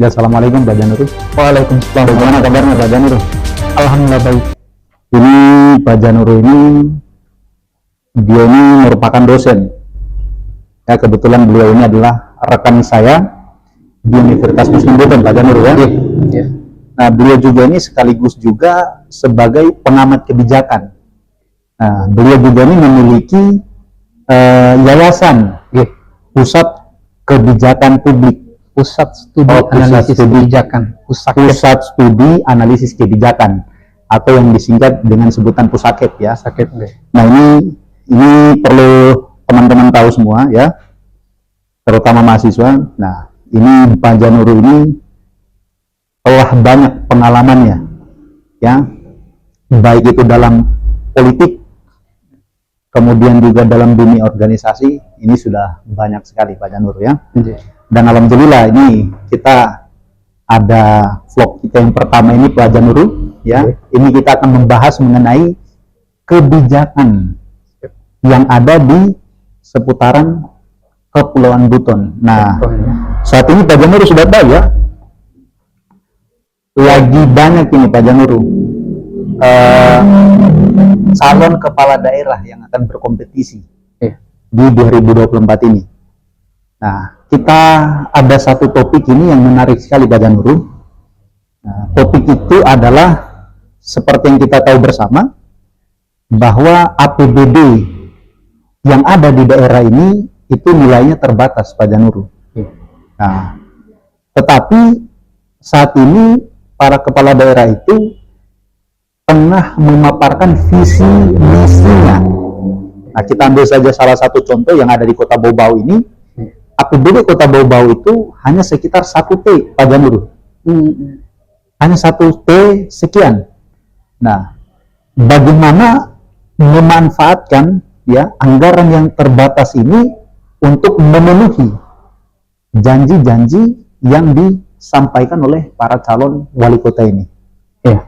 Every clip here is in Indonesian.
Ya, assalamualaikum Pak Janur. Waalaikumsalam. Bagaimana kabarnya Pak Janur? Alhamdulillah baik. Ini Pak Janur ini, dia ini merupakan dosen. Ya, kebetulan beliau ini adalah rekan saya di Universitas Muslim Buton, Pak Janur ya. Ya. Nah, beliau juga ini sekaligus juga sebagai pengamat kebijakan. Nah, beliau juga ini memiliki yayasan, Pusat Kebijakan Publik. Pusat Studi Analisis Kebijakan. Pusat Studi Analisis Kebijakan, atau yang disingkat dengan sebutan Pusaket ya. Sakit. Nah, ini perlu teman-teman tahu semua ya, terutama mahasiswa. Nah, ini Pak Janur ini telah banyak pengalamannya ya, baik itu dalam politik, kemudian juga dalam dunia organisasi. Ini sudah banyak sekali Pak Janur ya. Dan alhamdulillah ini kita ada vlog kita yang pertama ini Pak Janur ya. Ini kita akan membahas mengenai kebijakan yang ada di seputaran Kepulauan Buton. Nah, saat ini Pak Janur sudah tahu ya, lagi banyak ini Pak Janur calon kepala daerah yang akan berkompetisi di 2024 ini. Nah, kita ada satu topik ini yang menarik sekali Pak Janur. Nah, topik itu adalah seperti yang kita tahu bersama bahwa APBD yang ada di daerah ini itu nilainya terbatas Pak Janur. Nah, tetapi saat ini para kepala daerah itu tengah memaparkan visi misinya. Nah, kita ambil saja salah satu contoh yang ada di Kota Bau-Bau ini. APBD Kota Bau-Bau itu hanya sekitar 1 T Pak Janur. Hanya 1 T sekian. Nah, bagaimana memanfaatkan ya anggaran yang terbatas ini untuk memenuhi janji-janji yang disampaikan oleh para calon wali kota ini? Ya.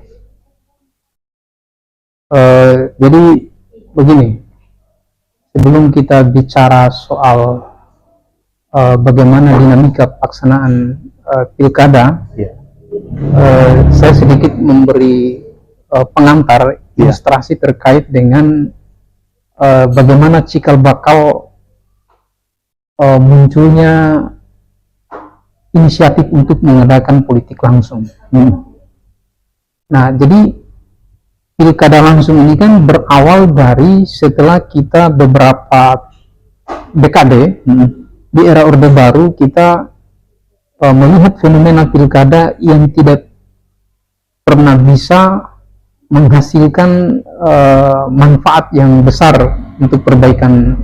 Jadi begini, sebelum kita bicara soal bagaimana dinamika pelaksanaan pilkada, saya sedikit memberi pengantar ilustrasi terkait dengan bagaimana cikal bakal munculnya inisiatif untuk mengadakan politik langsung. Nah, jadi pilkada langsung ini kan berawal dari setelah kita beberapa dekade di era Orde Baru kita melihat fenomena pilkada yang tidak pernah bisa menghasilkan manfaat yang besar untuk perbaikan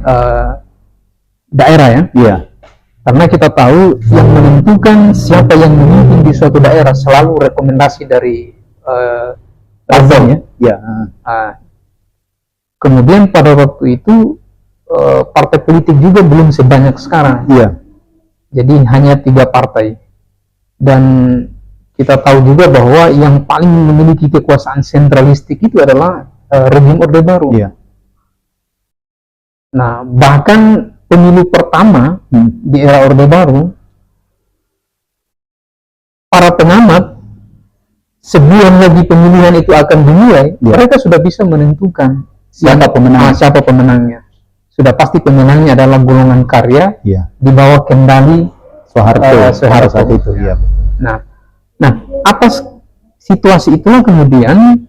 daerah ya. Karena kita tahu yang menentukan siapa yang memimpin di suatu daerah selalu rekomendasi dari rakyatnya. Kemudian pada waktu itu partai politik juga belum sebanyak sekarang. Jadi hanya 3 partai. Dan kita tahu juga bahwa yang paling memiliki kekuasaan sentralistik itu adalah rezim Orde Baru. Nah, bahkan pemilu pertama di era Orde Baru, para pengamat sebelum lagi pemilihan itu akan dimulai, mereka sudah bisa menentukan siapa pemenangnya. Sudah pasti pemenangnya adalah golongan karya di bawah kendali Soeharto saat itu. Nah, atas situasi itulah kemudian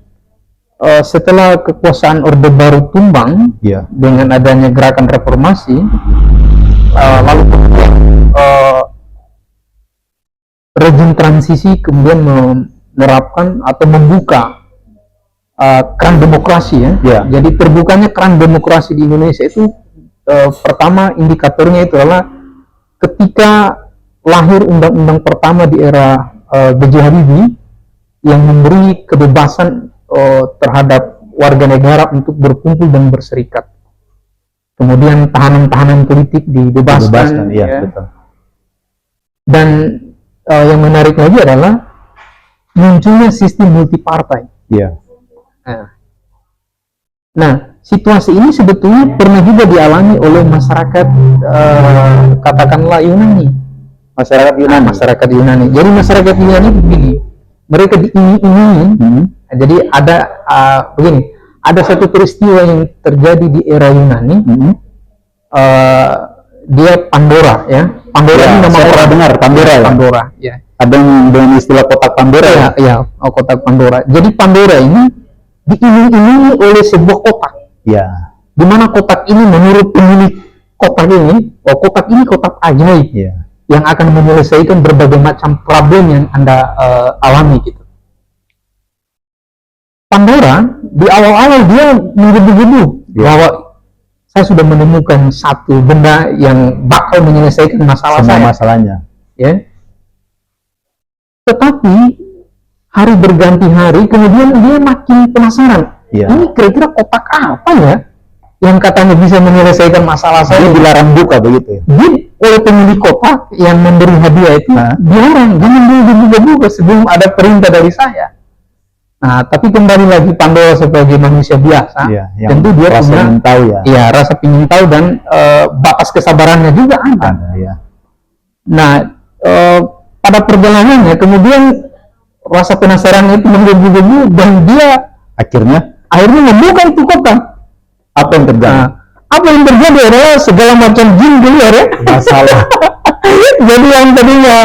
setelah kekuasaan Orde Baru tumbang dengan adanya gerakan reformasi, lalu kemudian rezim transisi kemudian menerapkan atau membuka keran demokrasi ya. Jadi terbukanya keran demokrasi di Indonesia itu pertama indikatornya itu adalah ketika lahir undang-undang pertama di era B.J. Habibie yang memberi kebebasan terhadap warga negara untuk berkumpul dan berserikat. Kemudian tahanan-tahanan politik dibebaskan ya. Betul. Dan yang menarik lagi adalah munculnya sistem multipartai. Nah, situasi ini sebetulnya pernah juga dialami oleh masyarakat katakanlah Yunani. Masyarakat Yunani. Masyarakat Yunani. Jadi masyarakat Yunani begini, mereka diiming-imingin. Jadi ada begini, ada satu peristiwa yang terjadi di era Yunani. Dia Pandora, ya. Pandora ini nama saya pernah dengar Pandora. Ya? Pandora, ya. Ada yang dengan istilah kotak Pandora. Ya, ya, kotak Pandora. Jadi Pandora ini diiming-imingi oleh sebuah kotak. Ya. Di mana kotak ini menurut pemilik kotak ini, kotak ini kotak ajaib. Ya. Yang akan menyelesaikan berbagai macam problem yang Anda alami gitu. Pandora di awal-awal dia menggebu-gebu bahwa saya sudah menemukan satu benda yang bakal menyelesaikan masalah semua saya. Masalahnya. Ya. Tetapi hari berganti hari, kemudian dia makin penasaran. Ya. Ini kira-kira kotak apa ya yang katanya bisa menyelesaikan masalah saya? Dia dilarang buka begitu ya? Dia oleh pemilik kotak yang memberi hadiah itu dilarang, jangan dulu dibuka-buka sebelum ada perintah dari saya. Nah, tapi kembali lagi Pandora sebagai manusia biasa, tentu dia rasa ingin tahu ya. Iya, rasa ingin tahu dan batas kesabarannya juga ada. Ya. Nah, pada perjalanannya kemudian rasa penasaran itu menggebu-gebu dan dia akhirnya membuka itu kotak. Apa yang terjadi? Nah, apa yang terjadi adalah segala macam jin keluar ya. Masalah. Jadi yang tadinya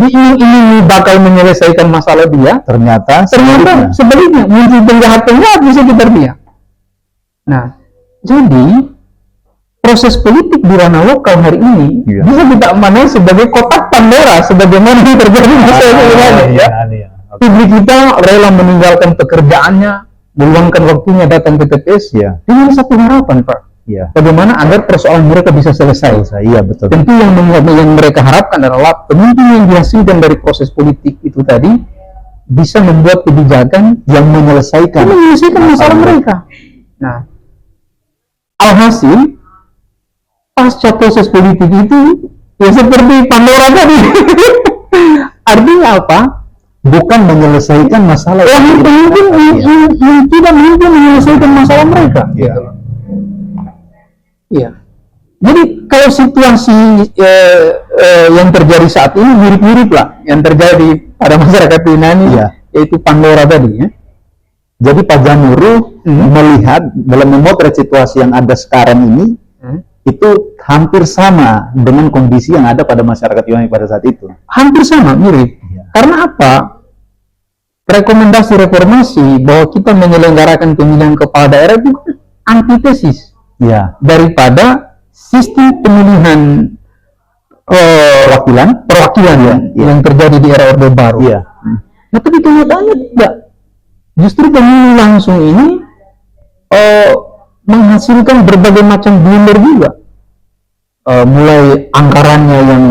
diiming-imingi bakal menyelesaikan masalah dia, ternyata sebaliknya muncul penjahat-penjahat di sekitar dia. Nah, jadi proses politik di ranah lokal hari ini bisa kita maknai sebagai kotak Pandora, sebagaimana yang terjadi di masyarakat ya. Publik kita rela meninggalkan pekerjaannya, meluangkan waktunya datang ke TPS dengan satu harapan, Pak. Bagaimana agar persoalan mereka bisa selesai. Iya, betul. Tentu yang mereka harapkan adalah pemimpin yang dihasilkan dari proses politik itu tadi bisa membuat kebijakan yang menyelesaikan masalah mereka. Nah, alhasil pasca proses politik itu ya seperti Pandora tadi. Artinya apa? Bukan menyelesaikan masalah yang tidak mampu menyelesaikan masalah mereka. Iya. Jadi kalau situasi yang terjadi saat ini mirip-mirip lah yang terjadi pada masyarakat Yunani, yaitu Pandora tadi ya. Jadi Pak Januru melihat dalam memotret situasi yang ada sekarang ini itu hampir sama dengan kondisi yang ada pada masyarakat Yunani pada saat itu. Hampir sama, mirip. Karena apa? Rekomendasi reformasi bahwa kita menyelenggarakan pemilihan kepala daerah itu antitesis daripada sistem pemilihan perwakilan yang terjadi di era Orde Baru. Nah, tapi kenyataannya tidak. Justru pemilu langsung ini menghasilkan berbagai macam blunder juga. Mulai anggarannya yang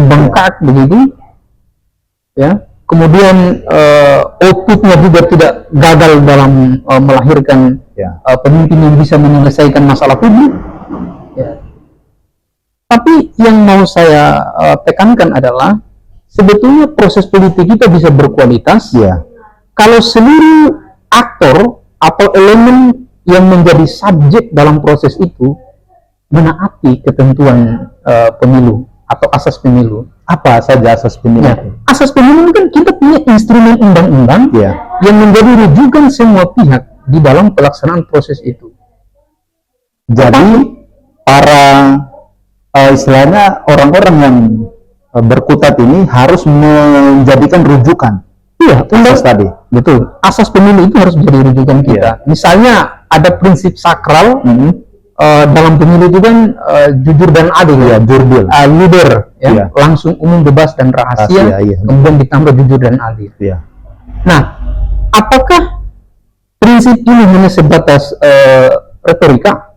bengkak begitu, ya. Kemudian outputnya juga tidak gagal dalam melahirkan pemimpin yang bisa menyelesaikan masalah publik. Tapi yang mau saya tekankan adalah sebetulnya proses politik kita bisa berkualitas kalau seluruh aktor atau elemen yang menjadi subjek dalam proses itu menaati ketentuan pemilu atau asas pemilu. Apa saja asas pemilu? Asas pemilu kan kita punya instrumen undang-undang yang menjadi rujukan semua pihak di dalam pelaksanaan proses itu. Jadi para istilahnya orang-orang yang berkutat ini harus menjadikan rujukan. Asas tadi. Betul. Asas pemilu itu harus menjadi rujukan kita. Misalnya ada prinsip sakral dalam pemilu itu kan jujur dan adil luber langsung, umum, bebas dan rahasia, kemudian ditambah jujur dan adil. Nah, apakah prinsip ini hanya sebatas retorika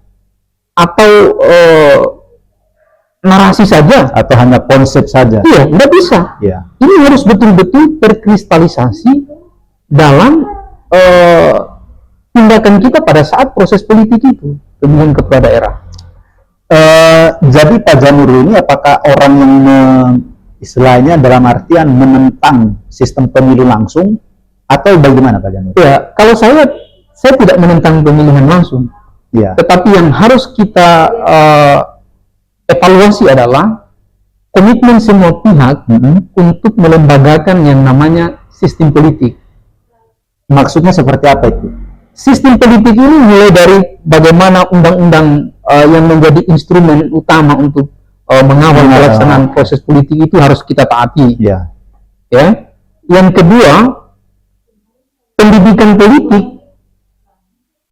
atau narasi saja atau hanya konsep saja? Nggak bisa. Ini harus betul-betul terkristalisasi dalam tindakan kita pada saat proses politik itu, pemilihan kepala daerah. Jadi Pak Januru ini apakah orang yang istilahnya dalam artian menentang sistem pemilu langsung atau bagaimana Pak Januru? Kalau saya tidak menentang pemilihan langsung. Tetapi yang harus kita evaluasi adalah komitmen semua pihak untuk melembagakan yang namanya sistem politik. Maksudnya seperti apa itu? Sistem politik ini mulai dari bagaimana undang-undang yang menjadi instrumen utama untuk mengawal pelaksanaan proses politik itu harus kita taati. Ya. Ya. Yang kedua, pendidikan politik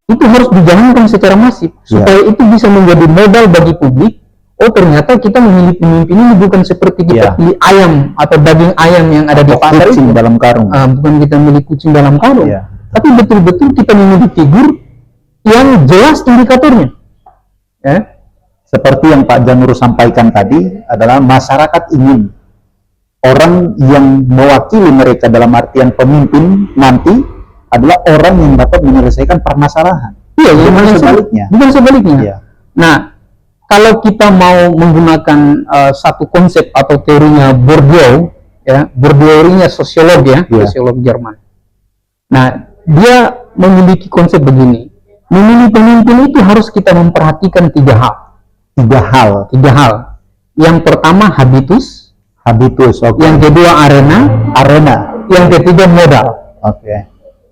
itu harus dijalankan secara masif supaya itu bisa menjadi modal bagi publik. Oh, ternyata kita memilih pemimpin ini bukan seperti kita pilih ayam atau daging ayam yang ada di pasar itu dalam karung. Bukan kita milih kucing dalam karung, tapi betul-betul kita memilih figur yang jelas indikatornya. Ya. Seperti yang Pak Janur sampaikan tadi adalah masyarakat ingin orang yang mewakili mereka dalam artian pemimpin nanti adalah orang yang dapat menyelesaikan permasalahan. Iya, bukan sebaliknya. Bukan sebaliknya. Ya. Nah, kalau kita mau menggunakan satu konsep atau teorinya Bourdieu, ya, Bourdieu ini sosiolog ya, sosiolog Jerman. Nah, dia memiliki konsep begini. Memilih pemimpin itu harus kita memperhatikan tiga hal. Tiga hal. Yang pertama habitus. Yang kedua arena. Yang ketiga modal.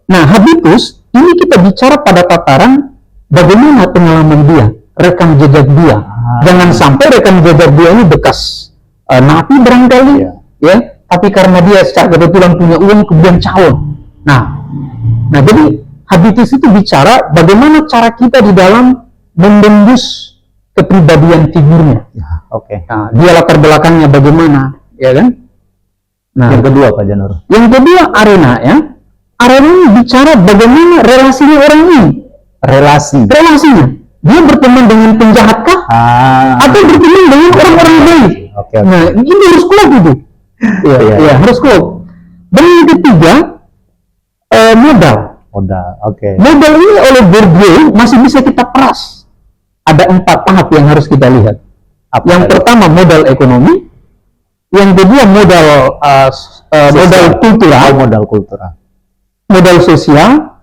Nah, habitus ini kita bicara pada tataran bagaimana pengalaman dia, rekam jejak dia. Jangan sampai rekam jejak dia ini bekas napi barangkali, ya. Tapi karena dia secara kebetulan punya uang kemudian calon. Nah, jadi habitus itu bicara bagaimana cara kita di dalam membungkus kepribadian figurnya. Nah, dia latar belakangnya bagaimana, ya kan? Nah, yang kedua Pak Janur. Yang kedua arena, ya. Arena ini bicara bagaimana relasinya orang ini. Relasinya. Dia berteman dengan penjahatkah? Atau berteman dengan orang-orang baik? Nah, ini harus klop itu. Iya, harus klop. Dan yang ketiga, modal. Modal ini oleh Bourdieu masih bisa kita peras. Ada 4 tahap yang harus kita lihat. Yang pertama modal ekonomi, yang kedua modal kultural, modal sosial,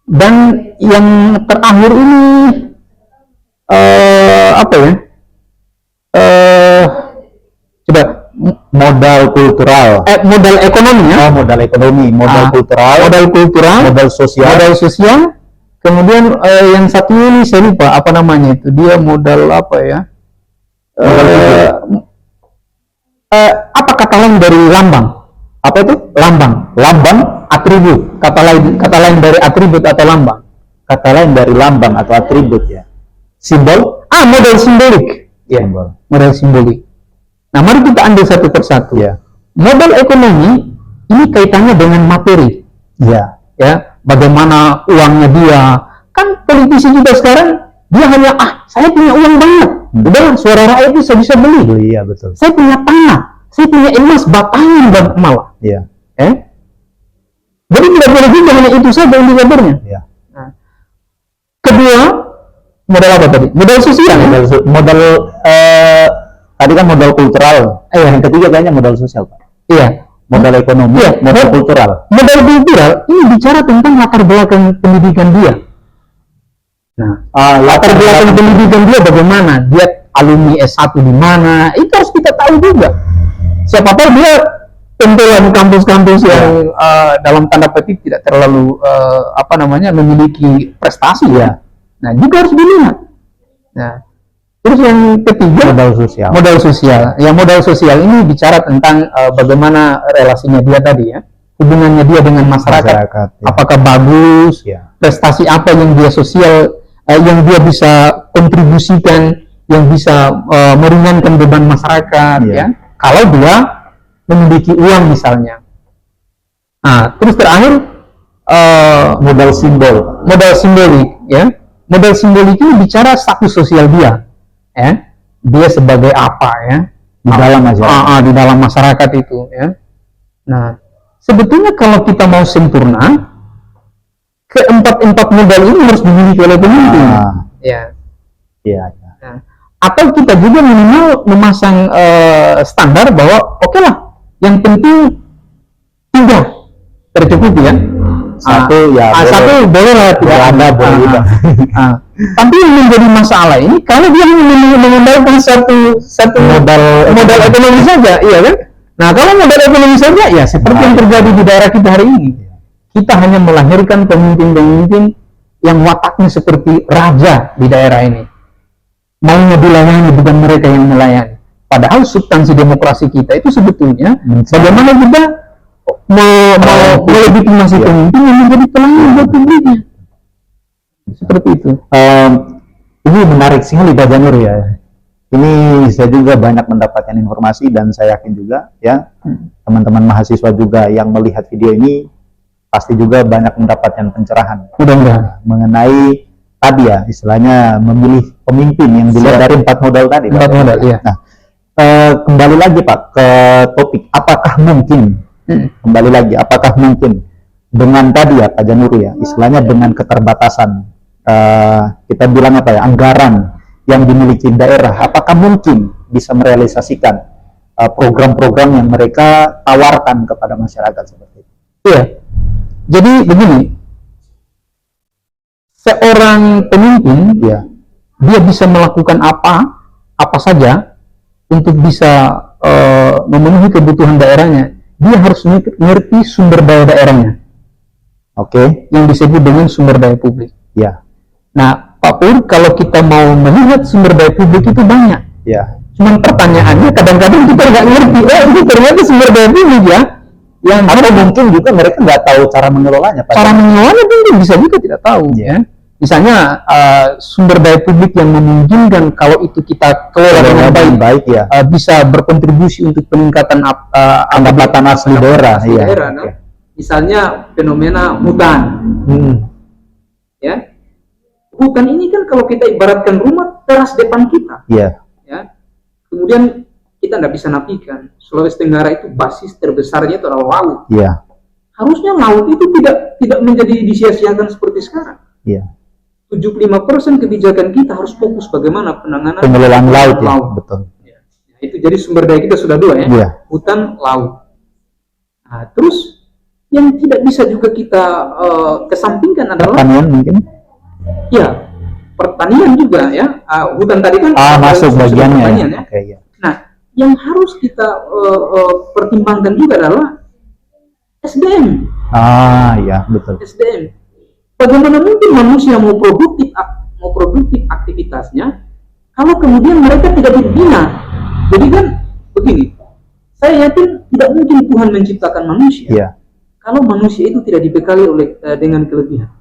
dan yang terakhir ini coba modal kultural, modal ekonomi ya, modal kultural, modal sosial. Kemudian yang satu ini saya lupa apa namanya itu, dia modal apa ya? Apa kata lain dari lambang? Apa itu? Lambang, atribut. Kata lain dari atribut atau lambang. Kata lain dari lambang atau atribut ya. Simbol? Modal simbolik. Ya, modal simbolik. Nah, mari kita ambil satu persatu. Ya. Modal ekonomi ini kaitannya dengan materi. Ya. Bagaimana uangnya dia. Kan politisi juga sekarang dia hanya saya punya uang banyak. Udah, suara rakyat bisa beli. Iya, betul. Saya punya tanah, saya punya emas batangan malah. Iya. Jadi tidak boleh juga hanya itu saja indikatornya. Iya. Nah, kedua, modal apa tadi? Modal sosial. Tadi kan modal kultural. Yang ketiga kayaknya modal sosial, Pak. Iya. Modal ekonomi, modal kultural. Modal kultural ini bicara tentang latar belakang pendidikan dia. Nah, latar belakang pendidikan dia bagaimana? Dia alumni S1 di mana? Itu harus kita tahu juga. Siapa tahu dia tempelan kampus-kampus yang dalam tanda petik tidak terlalu memiliki prestasi ya. Nah, juga harus dilihat. Nah, terus yang ketiga modal sosial. Ya, modal sosial ini bicara tentang bagaimana relasinya dia tadi ya. Hubungannya dia dengan masyarakat ya. Apakah bagus? Ya. Prestasi apa yang dia yang dia bisa kontribusikan, yang bisa meringankan beban masyarakat ya. Kalau dia memiliki uang misalnya. Nah, terus terakhir modal simbolik ya. Modal simbolik ini bicara status sosial dia. Dia sebagai apa ya di dalam masyarakat itu ya. Nah, sebetulnya kalau kita mau sempurna, keempat modal ini harus dimiliki oleh pemimpin. Nah, atau kita juga minimal memasang standar bahwa oke lah, yang penting 3 tercukupi ya. satu ya boleh. Satu boleh lah, tidak ada boleh juga. Tapi yang menjadi masalah ini kalau dia mengandalkan satu modal ekonomi saja, iya kan? Nah, kalau modal ekonomi saja ya seperti yang terjadi di daerah kita hari ini. Kita hanya melahirkan pemimpin-pemimpin yang wataknya seperti raja di daerah ini. Maunya dilayani, bukan mereka yang melayani. Padahal substansi demokrasi kita itu sebetulnya bagaimana kita melegitimasi pemimpin yang menjadi pelayan buat publiknya. Seperti itu. Ini menarik sekali Pak Janur ya. Ini saya juga banyak mendapatkan informasi dan saya yakin juga ya teman-teman mahasiswa juga yang melihat video ini pasti juga banyak mendapatkan pencerahan. Mudah-mudahan mengenai tadi ya istilahnya memilih pemimpin yang dilihat dari 4 modal tadi. 4 modal, iya. Nah, kembali lagi Pak ke topik, apakah mungkin kembali lagi apakah mungkin dengan tadi ya Pak Janur ya istilahnya dengan keterbatasan kita bilang apa ya anggaran yang dimiliki daerah, apakah mungkin bisa merealisasikan program-program yang mereka tawarkan kepada masyarakat seperti itu? Iya. Jadi begini, seorang pemimpin ya dia bisa melakukan apa saja untuk bisa memenuhi kebutuhan daerahnya. Dia harus mengerti sumber daya daerahnya. Oke. Yang disebut dengan sumber daya publik. Ya. Nah, Pak Pur, kalau kita mau melihat sumber daya publik itu banyak. Ya. Cuman pertanyaannya kadang-kadang kita nggak ngerti. Itu ternyata sumber daya publik ya. Yang atau mungkin juga mereka nggak tahu cara mengelolanya. Cara mengelolanya mungkin bisa juga tidak tahu. Ya. Misalnya sumber daya publik yang memungkinkan kalau itu kita kelola dengan baik ya. Bisa berkontribusi untuk peningkatan pendapatan asli daerah. Iya. Nah? Misalnya fenomena hutan. Ya. Hutan ini kan kalau kita ibaratkan rumah teras depan kita. Iya. Ya. Kemudian kita nggak bisa nafikan Sulawesi Tenggara itu basis terbesarnya itu adalah laut. Iya. Harusnya laut itu tidak menjadi disia-siakan seperti sekarang. Iya. 75% kebijakan kita harus fokus bagaimana penanganan pengelolaan laut. Ya, betul. Ya. Nah, itu jadi sumber daya kita sudah 2 ya. Iya. Hutan, laut. Nah, terus yang tidak bisa juga kita kesampingkan adalah pertanian mungkin. Ya, pertanian juga ya. Hutan tadi kan masuk bagiannya. Pertanian, ya. Okay, ya. Nah, yang harus kita pertimbangkan juga adalah SDM. Ya, betul. SDM. Bagaimana mungkin manusia mau produktif aktivitasnya kalau kemudian mereka tidak dibina? Jadi kan begini, saya yakin tidak mungkin Tuhan menciptakan manusia kalau manusia itu tidak dibekali dengan kelebihan.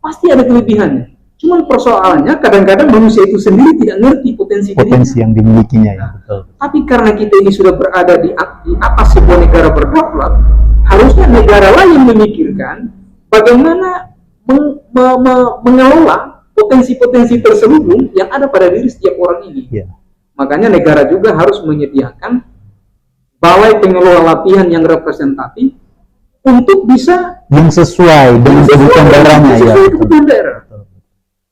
Pasti ada kelebihannya. Cuman persoalannya kadang-kadang manusia itu sendiri tidak ngerti potensi yang dimilikinya ya. Betul. Tapi karena kita ini sudah berada di atas sebuah negara berdaulat, harusnya negara lain memikirkan bagaimana mengelola potensi-potensi terselubung yang ada pada diri setiap orang ini. Makanya negara juga harus menyediakan balai pengelola latihan yang representatif untuk bisa yang sesuai dengan kebutuhan daerahnya ya. Kebutuhan daerah.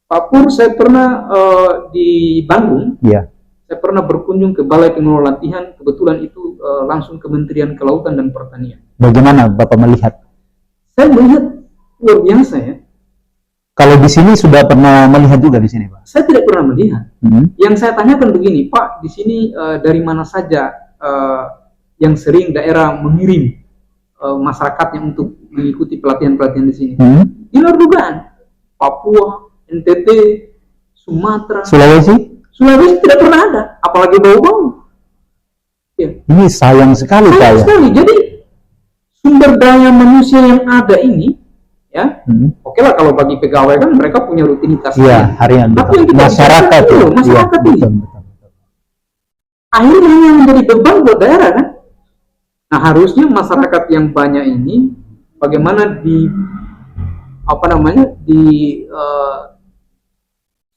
Pak Pur, saya pernah di Bandung. Saya pernah berkunjung ke balai pengelola latihan. Kebetulan itu langsung Kementerian Kelautan dan Pertanian. Bagaimana Bapak melihat? Saya melihat luar biasa ya. Kalau di sini sudah pernah melihat juga di sini, Pak? Saya tidak pernah melihat. Yang saya tanyakan begini, Pak, di sini dari mana saja yang sering daerah mengirim masyarakatnya untuk mengikuti pelatihan-pelatihan di sini? Di luar dugaan, Papua, NTT, Sumatera, Sulawesi tidak pernah ada, apalagi bau-bau. Ya. Ini sayang sekali, Pak. Sayang sekali. Jadi sumber daya manusia yang ada ini. Ya, oke lah kalau bagi pegawai kan mereka punya rutinitas harian. Tapi yang masyarakat ini, akhirnya yang menjadi beban buat daerah kan. Nah, harusnya masyarakat yang banyak ini bagaimana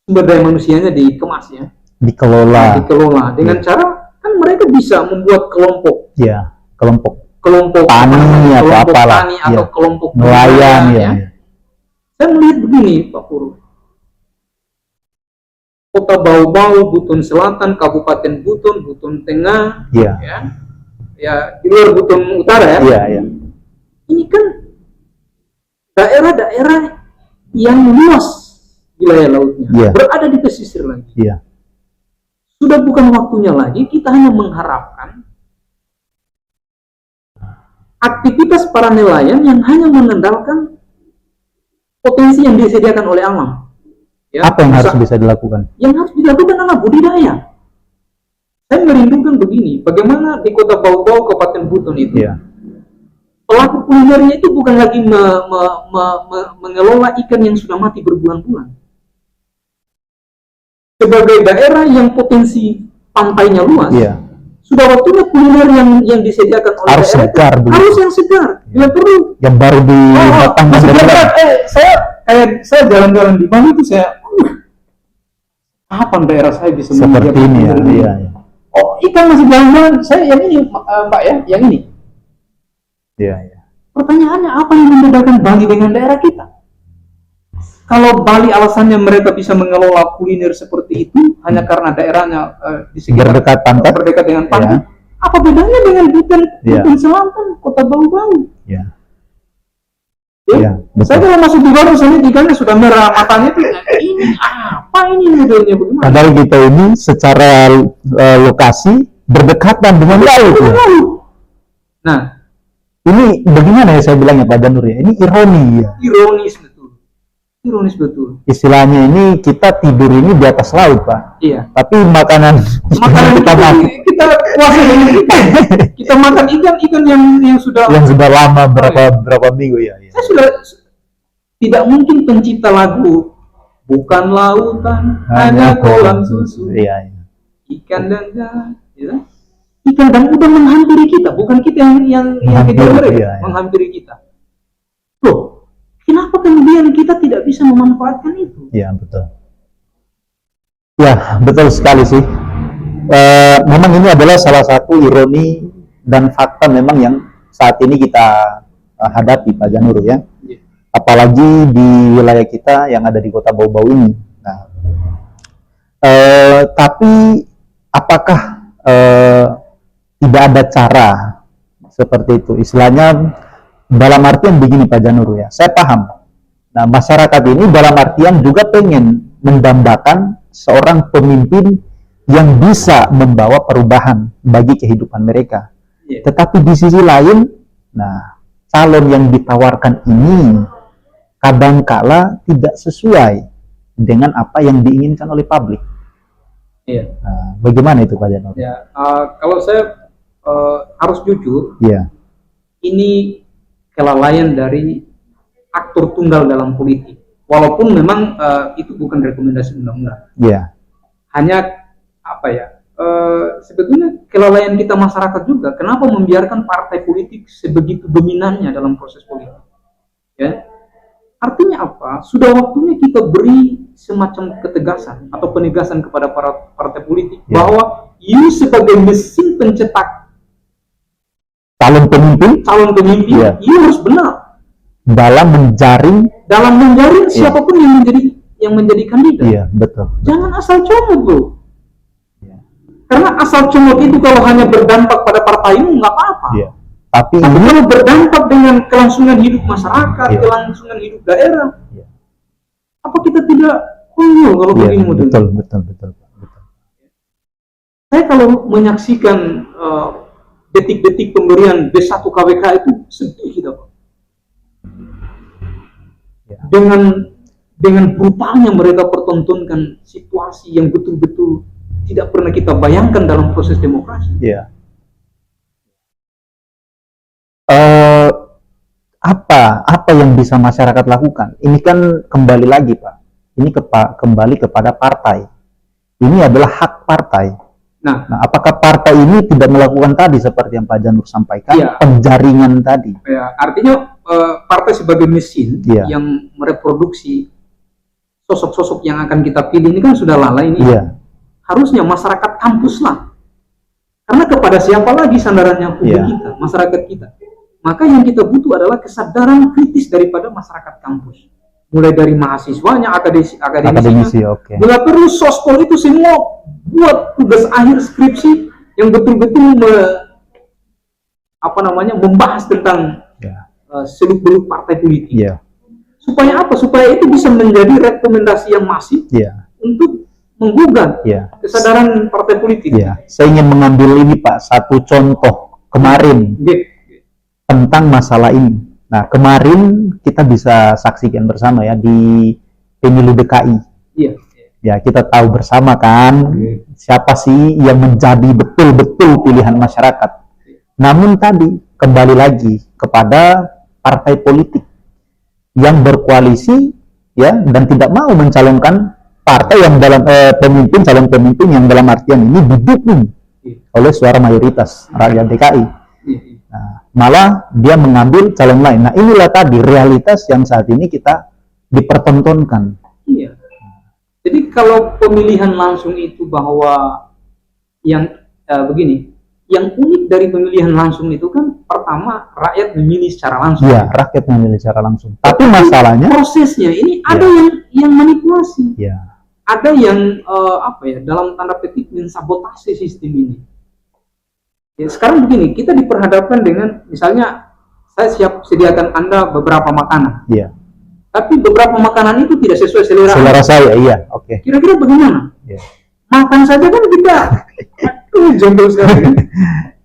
sumber daya manusianya dikemas ya, dikelola dengan cara kan mereka bisa membuat kelompok tani atau kelompok nelayan ya. Saya melihat begini Pak Pur, Kota Bau-Bau, Buton Selatan, Kabupaten Buton, Buton Tengah, ya di luar Buton Utara ya. Ini kan daerah-daerah yang luas wilayah lautnya, Yeah. berada di pesisir lagi. Iya. Sudah bukan waktunya lagi kita hanya mengharapkan aktivitas para nelayan yang hanya mengandalkan potensi yang disediakan oleh alam. Ya, Apa yang harus bisa dilakukan? Yang harus dilakukan adalah budidaya. Saya merindukan begini, bagaimana di Kota Bau-Bau, Kabupaten Buton itu, Iya. pelaku kulinernya itu bukan lagi mengelola ikan yang sudah mati berbulan-bulan. Sebagai daerah yang potensi pantainya luas, Iya. sudah waktunya kuliner yang disediakan oleh Harus daerah segar, itu begitu. harus yang segar. Bila perlu. Yang baru didatangkan Masih dari berat. Saya jalan-jalan di Bali itu kapan daerah saya bisa seperti menyediakan ini ya. kuliner Iya, iya. Oh, ikan masih jalan-jalan. Saya yang ini, Pak ya, yang ini. Iya, iya. Pertanyaannya apa yang membedakan Bali dengan daerah kita? Kalau Bali alasannya mereka bisa mengelola kuliner seperti itu hanya karena daerahnya di sekitar Berdekat pantai. berdekat dengan pantai. Ya. Apa bedanya dengan Buton Ya. Selatan, Kota Bau-Bau? Iya. Ya, Iya, betul. saya kalau masuk di Bali sana ikannya sudah merah matanya itu. Ini apa ini modelnya bagaimana? Padahal kita ini secara lokasi berdekatan dengan laut. Ya. Nah, Ini bagaimana ya saya bilangnya Pak Janur ya? Ini ironi ya. ironis betul. Ironis betul. Istilahnya ini kita tidur ini di atas laut Pak. Iya. Tapi makanan kita makan kita puasa dengan ikan. Kita makan ikan yang sudah yang sudah lama berapa minggu ya. Ya. saya sudah tidak mungkin pencipta lagu bukan lautan hanya kolam susu Iya, iya. ikan dan ya. Ikan dan udang menghampiri kita, bukan kita yang kejar mereka, iya, iya. menghampiri kita. Loh, kenapa kemudian kita tidak bisa memanfaatkan itu? Iya, betul. Ya, betul sekali sih. Memang ini adalah salah satu ironi dan fakta memang yang saat ini kita hadapi Pak Janur ya. Iya. Apalagi di wilayah kita yang ada di Kota Bau-Bau ini. Nah, tapi apakah tidak ada cara seperti itu? Istilahnya dalam artian begini Pak Janur ya. Saya paham. Nah, masyarakat ini dalam artian juga pengen mendambakan seorang pemimpin yang bisa membawa perubahan bagi kehidupan mereka. Iya. Tetapi di sisi lain, nah, calon yang ditawarkan ini kadangkala tidak sesuai dengan apa yang diinginkan oleh publik. Iya. Nah, bagaimana itu Pak Janur? Ya, kalau saya harus jujur, Iya, ini kelalaian dari aktor tunggal dalam politik. Walaupun memang itu bukan rekomendasi undang-undang. iya, Hanya apa ya? Sebetulnya kelalaian kita masyarakat juga. Kenapa membiarkan partai politik sebegitu dominannya dalam proses politik? Ya, artinya apa? Sudah waktunya kita beri semacam ketegasan atau penegasan kepada para partai politik Ya. bahwa ini sebagai mesin pencetak calon pemimpin Ya. ini harus benar dalam menjaring, dalam menjaring siapapun yang menjadi kandidat. iya betul. Jangan asal comot bro. Iya. Karena asal comot itu kalau hanya berdampak pada partaimu nggak apa-apa. Iya. Tapi Tapi ini, kalau berdampak dengan kelangsungan hidup masyarakat, Iya. kelangsungan hidup daerah, Iya. apa kita tidak konyol kalau iya, begini modelnya? betul, betul, betul, betul. Saya kalau menyaksikan detik-detik pemberian B1 KWK itu sedih kita Pak. Ya. Dengan brutalnya mereka pertontonkan situasi yang betul-betul tidak pernah kita bayangkan dalam proses demokrasi. Iya. Apa yang bisa masyarakat lakukan? Ini kan kembali lagi Pak. Ini kembali kepada partai. Ini adalah hak partai. Nah, Nah, apakah partai ini tidak melakukan tadi seperti yang Pak Janur sampaikan, Iya. penjaringan tadi? ya, artinya partai sebagai mesin Iya. yang mereproduksi sosok-sosok yang akan kita pilih ini kan sudah lalai ini. Iya, Harusnya masyarakat kampus lah. Karena kepada siapa lagi sandarannya publik Iya. kita, masyarakat kita. Maka yang kita butuh adalah kesadaran kritis daripada masyarakat kampus. Mulai dari mahasiswanya, akademisinya. akademisi, oke. Bila perlu sospol itu semua buat tugas akhir skripsi yang betul-betul membahas tentang Ya, seluk-beluk partai politik. iya, Supaya apa? Supaya itu bisa menjadi rekomendasi yang masif untuk menggugah kesadaran partai politik. Saya ingin mengambil ini Pak, satu contoh kemarin tentang masalah ini. Nah, kemarin kita bisa saksikan bersama ya di pemilu DKI. Ya, kita tahu bersama kan siapa sih yang menjadi betul-betul pilihan masyarakat. Namun tadi kembali lagi kepada partai politik yang berkoalisi ya dan tidak mau mencalonkan partai yang dalam calon pemimpin yang dalam artian ini didukung oleh suara mayoritas rakyat DKI. Nah, malah dia mengambil calon lain. Nah, inilah tadi realitas yang saat ini kita dipertontonkan. Iya. Jadi kalau pemilihan langsung itu bahwa yang begini, yang unik dari pemilihan langsung itu kan pertama rakyat memilih secara langsung. Iya, rakyat memilih secara langsung. Tapi masalahnya prosesnya ini ada yang manipulasi. Iya. Ada yang dalam tanda petik mensabotase sistem ini. Ya, sekarang begini, kita diperhadapkan dengan misalnya saya siap sediakan Anda beberapa makanan. Iya. Tapi beberapa makanan itu tidak sesuai selera saya, iya, oke. Kira-kira bagaimana? Iya. Makan saja kan kita jongkol sekali.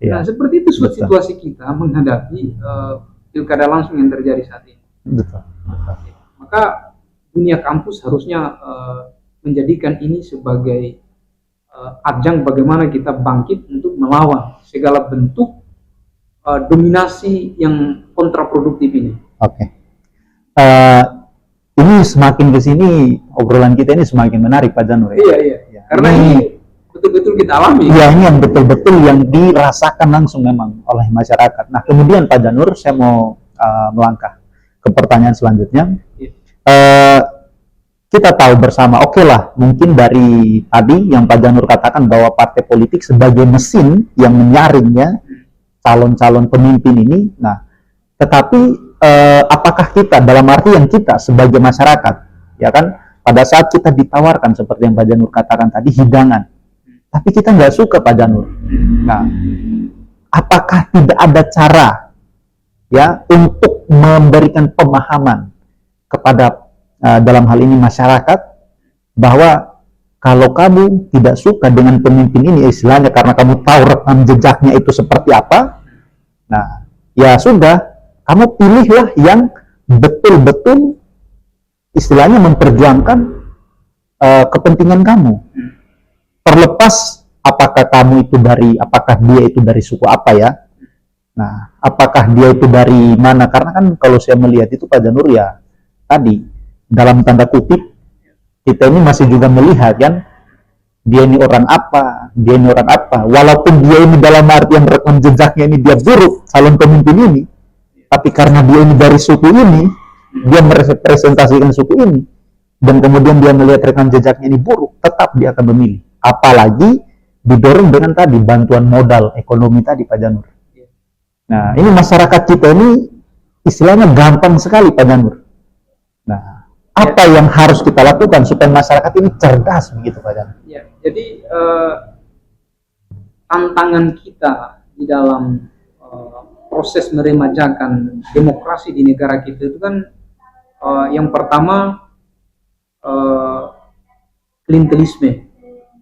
Nah, seperti itu situasi kita menghadapi pilkada langsung yang terjadi saat ini. Betul. Maka dunia kampus harusnya menjadikan ini sebagai ajang bagaimana kita bangkit untuk melawan segala bentuk dominasi yang kontraproduktif ini. Oke. Ini semakin ke sini obrolan kita ini semakin menarik Pak Janur. Iya. Karena ini betul-betul kita alami. Iya, ini yang betul-betul yang dirasakan langsung memang oleh masyarakat. Nah, kemudian Pak Janur, saya mau melangkah ke pertanyaan selanjutnya. Kita tahu bersama, oke lah, mungkin dari tadi yang Pak Janur katakan bahwa partai politik sebagai mesin yang menyaringnya calon-calon pemimpin ini. Nah, tetapi apakah kita dalam arti yang kita sebagai masyarakat, ya kan, pada saat kita ditawarkan seperti yang Pak Janur katakan tadi hidangan, tapi kita nggak suka Pak Janur. Nah, apakah tidak ada cara ya untuk memberikan pemahaman kepada dalam hal ini masyarakat bahwa kalau kamu tidak suka dengan pemimpin ini istilahnya karena kamu tahu rekam jejaknya itu seperti apa, nah ya sudah, kamu pilihlah yang betul-betul istilahnya memperjuangkan kepentingan kamu. Terlepas apakah dia itu dari suku apa ya. Nah, apakah dia itu dari mana? Karena kan kalau saya melihat itu Pak Janur ya tadi dalam tanda kutip kita ini masih juga melihat kan dia ini orang apa, walaupun dia ini dalam artian rekam jejaknya ini dia buruk calon pemimpin ini, tapi karena dia ini dari suku ini, dia merepresentasikan suku ini, dan kemudian dia melihat rekam jejaknya ini buruk, tetap dia akan memilih. Apalagi didorong dengan tadi bantuan modal ekonomi tadi Pak Janur. Nah, ini masyarakat kita ini istilahnya gampang sekali Pak Janur. Nah, apa yang harus kita lakukan supaya masyarakat ini cerdas begitu Pak Janur? Ya, jadi tantangan kita di dalam proses meremajakan demokrasi di negara kita itu kan yang pertama klientelisme.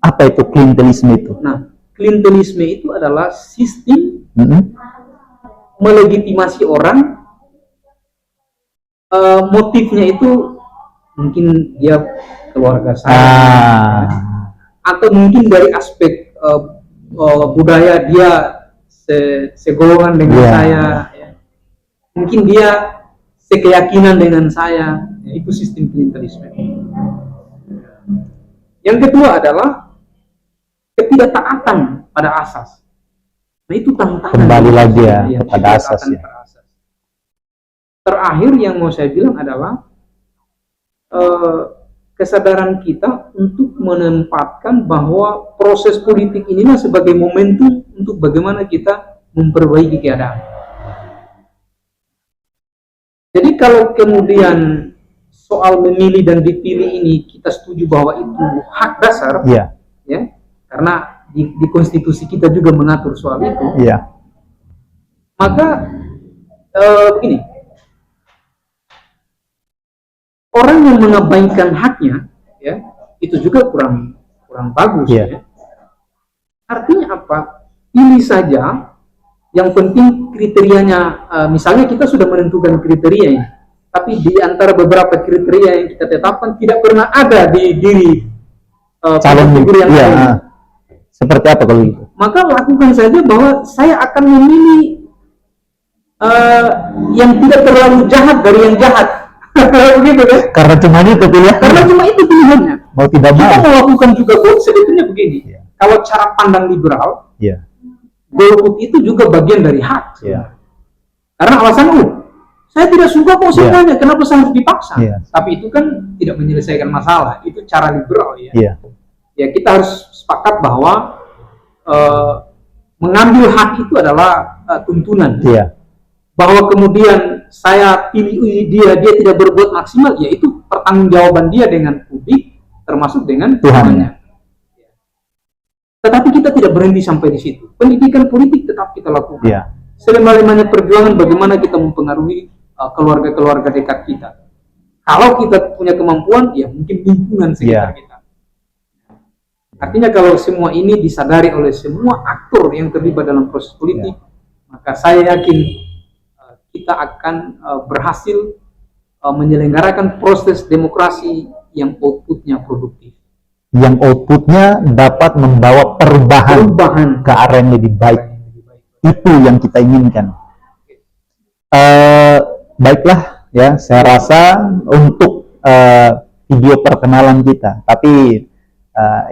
Apa itu klientelisme itu? Nah, klientelisme itu adalah sistem melegitimasi orang, motifnya itu mungkin dia keluarga saya, atau mungkin dari aspek budaya dia segolongan dengan saya, ya. Mungkin dia sekeyakinan dengan saya, ya, itu sistem klientelisme. Yang kedua adalah ketidaktaatan pada asas. Nah, itu tantangan. Kembali lagi ya kepada asas ya. Terakhir yang mau saya bilang adalah kesadaran kita untuk menempatkan bahwa proses politik inilah sebagai momentum untuk bagaimana kita memperbaiki keadaan. Jadi kalau kemudian soal memilih dan dipilih ini kita setuju bahwa itu hak dasar, ya, karena di konstitusi kita juga mengatur soal itu, maka begini. orang yang mengabaikan haknya, ya, itu juga kurang bagus. Yeah. Ya. Artinya apa? Pilih saja. Yang penting kriterianya, misalnya kita sudah menentukan kriterianya, tapi di antara beberapa kriteria yang kita tetapkan tidak pernah ada di diri calon figur yang lain. Seperti apa kalau gitu? Maka lakukan saja bahwa saya akan memilih yang tidak terlalu jahat dari yang jahat. Begitu kan? Karena cuma itu pilihan. Karena cuma itu pilihannya. Mau tidak mau. Kita melakukan juga sebetulnya begini. Yeah. Kalau cara pandang liberal, Iya. golput itu juga bagian dari hak. Iya. Karena alasan saya tidak suka kok semuanya, kenapa saya harus dipaksa? Yeah. Tapi itu kan tidak menyelesaikan masalah, itu cara liberal ya. Iya. Ya kita harus sepakat bahwa mengambil hak itu adalah tuntunan. Iya. Bahwa kemudian saya pilih dia tidak berbuat maksimal, ya itu pertanggungjawaban dia dengan publik, termasuk dengan Tuhannya. Tetapi kita tidak berhenti sampai di situ. Pendidikan politik tetap kita lakukan. Iya. Selama-lamanya perjuangan bagaimana kita mempengaruhi keluarga-keluarga dekat kita. Kalau kita punya kemampuan, ya mungkin lingkungan sekitar kita. Artinya kalau semua ini disadari oleh semua aktor yang terlibat dalam proses politik, maka saya yakin kita akan berhasil menyelenggarakan proses demokrasi yang outputnya produktif. Yang outputnya dapat membawa perubahan ke arah yang lebih baik. Itu yang kita inginkan. Baiklah ya, saya rasa untuk video perkenalan kita, tapi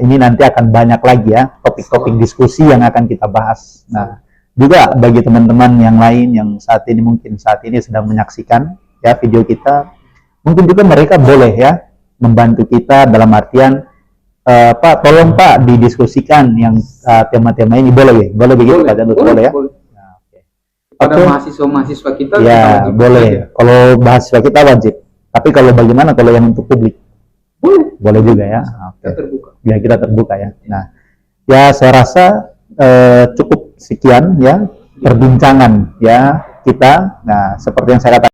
ini nanti akan banyak lagi ya topik-topik diskusi yang akan kita bahas. Nah, juga bagi teman-teman yang lain yang saat ini sedang menyaksikan ya video kita, mungkin juga mereka boleh ya membantu kita dalam artian Pak, tolong Pak didiskusikan yang tema-tema ini, boleh begitu Pak Janur, boleh ya? Nah, pada mahasiswa-mahasiswa kita ya boleh. Kalau mahasiswa kita wajib, tapi kalau bagaimana kalau yang untuk publik? Boleh juga ya. Kita terbuka. Ya kita terbuka ya. Nah, ya saya rasa cukup sekian ya perbincangan ya kita. Nah, seperti yang saya katakan